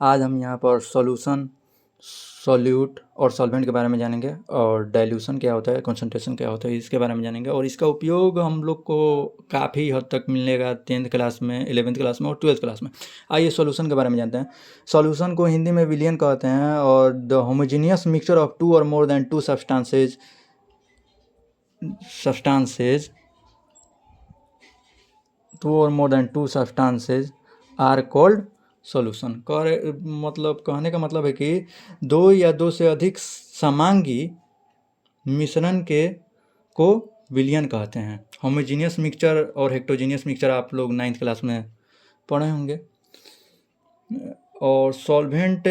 आज हम यहाँ पर सॉल्यूशन, सॉल्यूट और सॉल्वेंट के बारे में जानेंगे और डाइल्यूशन क्या होता है, कंसंट्रेशन क्या होता है, इसके बारे में जानेंगे। और इसका उपयोग हम लोग को काफ़ी हद तक मिलेगा 10th क्लास में, 11th क्लास में और 12th क्लास में। आइए सॉल्यूशन के बारे में जानते हैं। सॉल्यूशन को हिंदी में विलयन कहते हैं और the homogeneous mixture of two or more than two substances are called solution. कहने का मतलब है कि दो या दो से अधिक समांगी मिश्रण को विलयन कहते हैं। होमोजेनियस मिक्सचर और हेक्टोजेनियस मिक्सचर आप लोग 9th क्लास में पढ़े होंगे। और सॉल्वेंट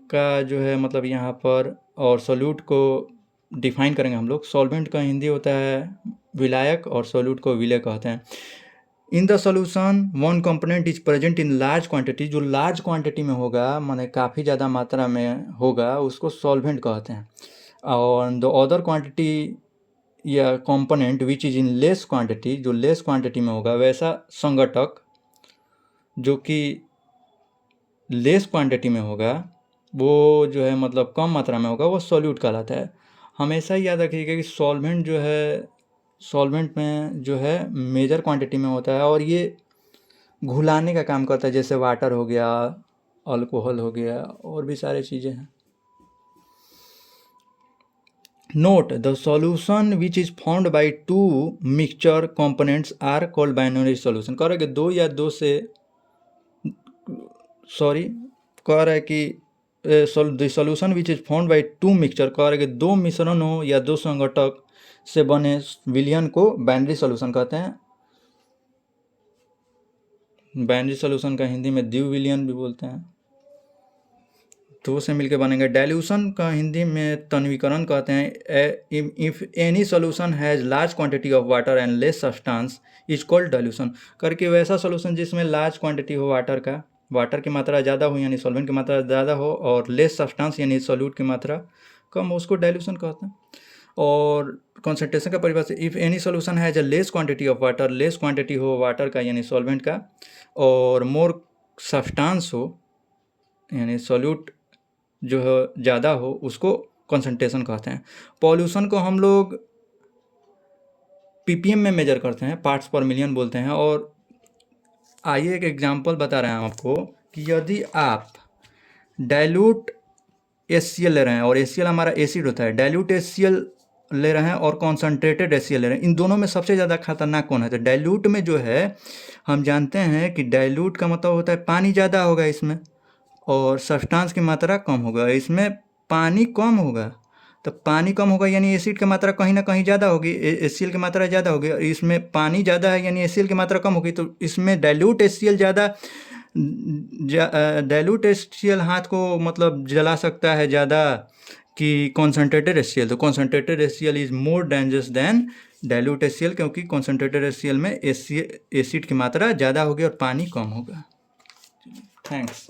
का जो है मतलब यहाँ पर, और सॉल्यूट को डिफाइन करेंगे हम लोग। सॉल्वेंट का हिंदी होता है विलायक और सॉल्यूट को विलय कहते हैं। In the solution one component is present in large quantity. जो लार्ज क्वांटिटी में होगा, माने काफ़ी ज़्यादा मात्रा में होगा, उसको सॉल्वेंट कहते हैं। और द अदर क्वांटिटी या component which is in less quantity, जो लेस क्वांटिटी में होगा, वैसा संघटक जो कि लेस क्वांटिटी में होगा, वो जो है मतलब कम मात्रा में होगा, वो सॉल्यूट कहलाता है। हमेशा ही याद रखिएगा कि सॉल्वेंट में जो है मेजर क्वांटिटी में होता है और ये घुलाने का काम करता है, जैसे वाटर हो गया, अल्कोहल हो गया और भी सारी चीज़ें हैं। Note the solution which is found by two mixture components are called binary solution. कह रहा है कि the solution which is found by two mixture, कह रहा है कि दो मिश्रणों या दो संघटक से बने विलयन को बाइनरी सॉल्यूशन कहते हैं। बाइनरी सॉल्यूशन का हिंदी में द्विविलयन भी बोलते हैं। दो से मिलकर बनेंगे। डाइल्यूशन का हिंदी में तन्वीकरण कहते हैं। If any solution has large quantity of water and less substance is called dilution. करके वैसा सॉल्यूशन जिसमें लार्ज क्वांटिटी हो वाटर की मात्रा ज़्यादा हो यानी सॉल्वेंट की मात्रा ज़्यादा हो, और लेस सब्सटेंस यानी सॉल्यूट की मात्रा कम हो, उसको डाइल्यूशन कहते हैं। और कॉन्सेंट्रेशन का परिभाषा, if any solution has a less quantity of water, less quantity हो वाटर का यानी सॉल्वेंट का, और मोर सब्सटेंस हो यानी सॉल्यूट जो है ज़्यादा हो, उसको कॉन्सेंट्रेशन कहते हैं। पॉल्यूशन को हम लोग ppm में मेजर करते हैं, पार्ट्स पर मिलियन बोलते हैं। और आइए एक एग्जांपल बता रहे हैं आपको कि यदि आप डाइल्यूट HCl ले रहे हैं, और HCl हमारा एसिड होता है, डाइल्यूट HCl ले रहे हैं और कॉन्सनट्रेटेड HCl ले रहे हैं, इन दोनों में सबसे ज़्यादा खतरनाक कौन है? तो डाइल्यूट में जो है, हम जानते हैं कि डाइल्यूट का मतलब होता है पानी ज़्यादा होगा इसमें और सब्सटेंस की मात्रा कम होगा। इसमें पानी कम होगा, तो पानी कम होगा यानी एसिड की मात्रा कहीं ना कहीं ज़्यादा होगी, HCl की मात्रा ज़्यादा होगी। इसमें पानी ज़्यादा है यानी HCl की मात्रा कम होगी, तो इसमें डाइल्यूट HCl हाथ को मतलब जला सकता है ज़्यादा कि कॉन्सनट्रेटेड HCl। तो concentrated HCl is more dangerous than dilute HCl, क्योंकि कॉन्सनट्रेटेड HCl में एसिड की मात्रा ज़्यादा होगी और पानी कम होगा। थैंक्स।